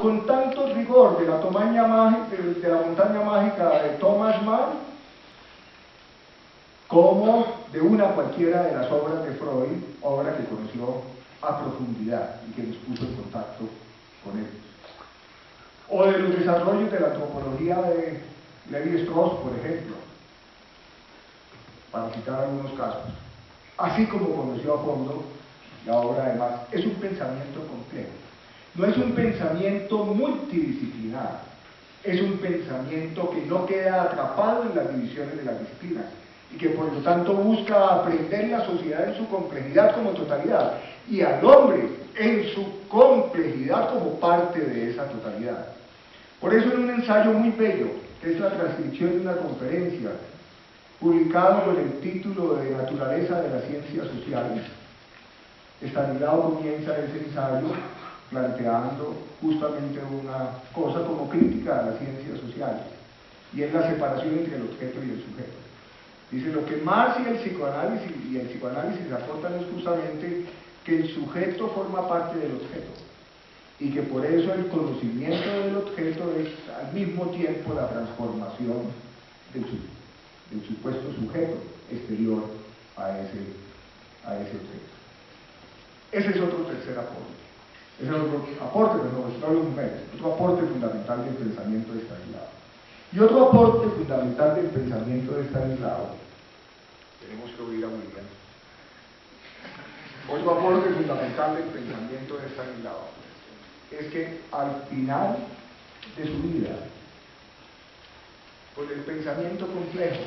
con tanto rigor de la montaña mágica de Thomas Mann, como de una cualquiera de las obras de Freud, obra que conoció a profundidad y que nos puso en contacto con él. O de los desarrollos de la antropología de Levi-Strauss, por ejemplo, para citar algunos casos. Así como conoció a fondo la obra, además, es un pensamiento complejo. No es un pensamiento multidisciplinar, es un pensamiento que no queda atrapado en las divisiones de las disciplinas y que por lo tanto busca aprender la sociedad en su complejidad como totalidad y al hombre en su complejidad como parte de esa totalidad. Por eso en un ensayo muy bello, que es la transcripción de una conferencia, publicado con el título de Naturaleza de las Ciencias Sociales, Stanislao comienza ese ensayo planteando justamente una cosa como crítica a las ciencias sociales, y es la separación entre el objeto y el sujeto. Dice, lo que Marx y el psicoanálisis aportan es justamente que el sujeto forma parte del objeto, y que por eso el conocimiento del objeto es al mismo tiempo la transformación del supuesto sujeto exterior a ese objeto. Ese es otro tercer aporte. Ese es otro aporte, pero no los mujeres, otro aporte fundamental del pensamiento de Stanislao. Y otro aporte fundamental del pensamiento de Stanislao, tenemos que oír a William, otro aporte fundamental del pensamiento de Stanislao es que al final de su vida, con el pensamiento complejo,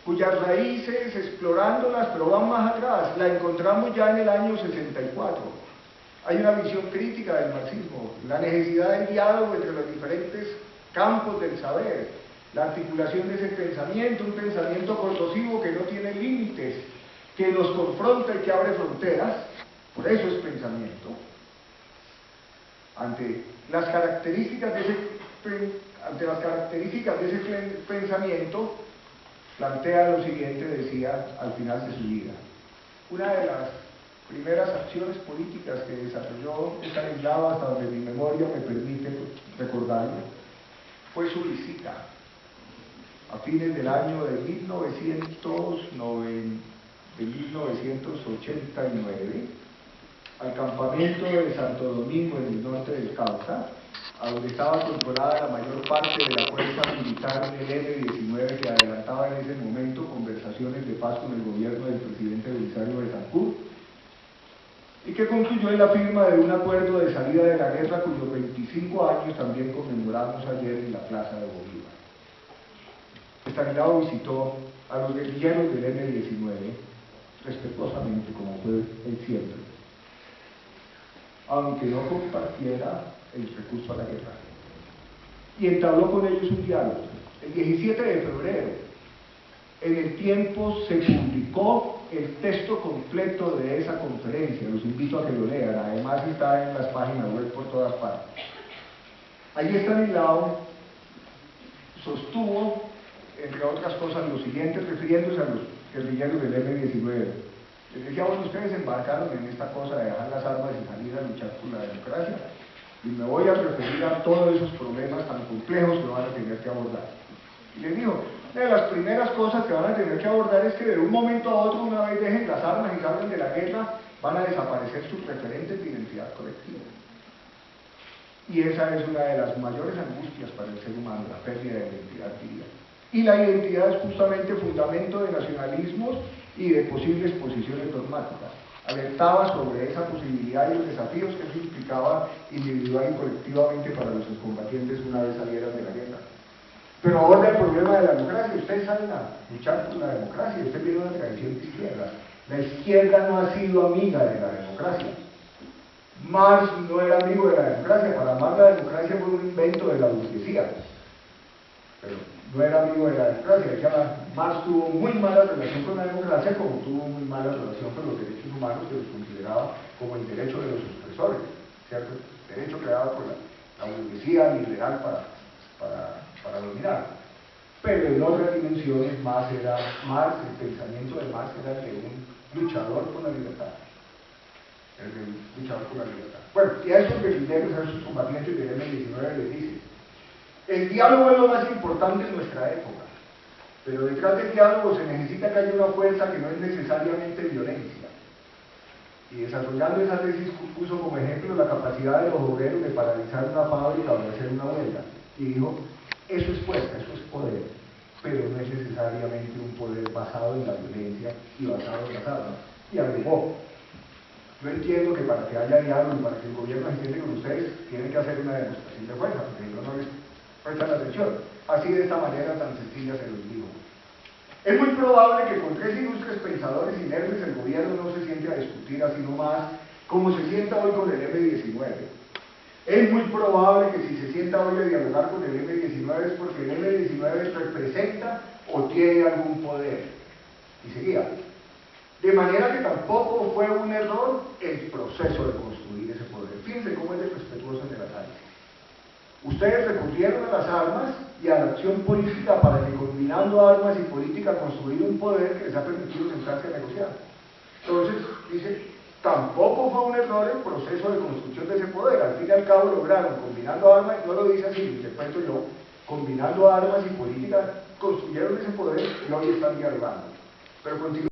cuyas raíces, explorándolas, pero van más atrás, la encontramos ya en el año 64. Hay una visión crítica del marxismo, la necesidad del diálogo entre los diferentes campos del saber, la articulación de ese pensamiento, un pensamiento corrosivo que no tiene límites, que nos confronta y que abre fronteras, por eso es pensamiento. Ante las características de ese pensamiento, plantea lo siguiente, decía, al final de su vida. Una de las primeras acciones políticas que desarrolló Stanislao, hasta donde mi memoria me permite recordarlo, fue su visita a fines del año de 1989 al campamento de Santo Domingo en el norte del Cauca, a donde estaba controlada la mayor parte de la fuerza militar del M-19 que adelantaba en ese momento conversaciones de paz con el gobierno del presidente Belisario Betancourt, y que concluyó en la firma de un acuerdo de salida de la guerra cuyos 25 años también conmemoramos ayer en la Plaza de Bolívar. Stanislao visitó a los guerrilleros del M-19 respetuosamente, como fue él siempre, aunque no compartiera el recurso a la guerra, y entabló con ellos un diálogo. El 17 de febrero, en El Tiempo, se publicó el texto completo de esa conferencia, los invito a que lo lean, además está en las páginas web por todas partes. Allí Stanislao sostuvo, entre otras cosas, lo siguiente, refiriéndose a los guerrilleros del M-19. Les decía, bueno, ustedes embarcaron en esta cosa de dejar las armas y salir a luchar por la democracia, y me voy a referir a todos esos problemas tan complejos que van a tener que abordar. Y les dijo, una de las primeras cosas que van a tener que abordar es que de un momento a otro, una vez dejen las armas y salgan de la guerra, van a desaparecer sus referentes de identidad colectiva. Y esa es una de las mayores angustias para el ser humano, la pérdida de identidad, diría. Y la identidad es justamente fundamento de nacionalismos y de posibles posiciones dogmáticas. Alertaba sobre esa posibilidad y los desafíos que eso implicaba individual y colectivamente para los combatientes una vez salieran de la guerra. Pero aborda el problema de la democracia. Ustedes salen a luchar por la democracia, usted tiene una tradición de izquierda. La izquierda no ha sido amiga de la democracia. Marx no era amigo de la democracia, para Marx la democracia fue un invento de la burguesía. Pero no era amigo de la democracia. Marx tuvo muy mala relación con la democracia, como tuvo muy mala relación con los derechos humanos, que los consideraba como el derecho de los opresores, ¿cierto? Derecho creado por la burguesía liberal para dominar. Pero en otras dimensiones, el pensamiento de Marx era el de un luchador por la libertad. el de luchar por la libertad. Bueno, y a esos guerrilleros, a esos combatientes del M-19 les dice: el diálogo es lo más importante en nuestra época, pero detrás del diálogo se necesita que haya una fuerza que no es necesariamente violencia. Y desarrollando esa tesis puso como ejemplo la capacidad de los obreros de paralizar una fábrica o de hacer una huelga. Y dijo: eso es fuerza, eso es poder, pero no es necesariamente un poder basado en la violencia y basado en las armas. Y agregó: yo entiendo que para que haya diálogo y para que el gobierno se siente con ustedes, tienen que hacer una demostración de fuerza, porque si no, no les prestan atención. Así, de esta manera tan sencilla, se los digo. Es muy probable que con 3 ilustres pensadores inermes el gobierno no se siente a discutir así nomás, como se sienta hoy con el M-19. Es muy probable que si se sienta hoy a dialogar con el M-19 es porque el M-19 representa o tiene algún poder. Y seguía: de manera que tampoco fue un error el proceso de construir ese poder. Fíjense cómo es de respetuoso en el análisis. Ustedes recurrieron a las armas y a la acción política para que, combinando armas y política, construir un poder que les ha permitido sentarse a negociar. Entonces, dice, tampoco fue un error el proceso de construcción de ese poder. Al fin y al cabo lograron, combinando armas, no lo dice así, lo interpreto yo, combinando armas y política, construyeron ese poder y hoy están dialogando. Pero continúa.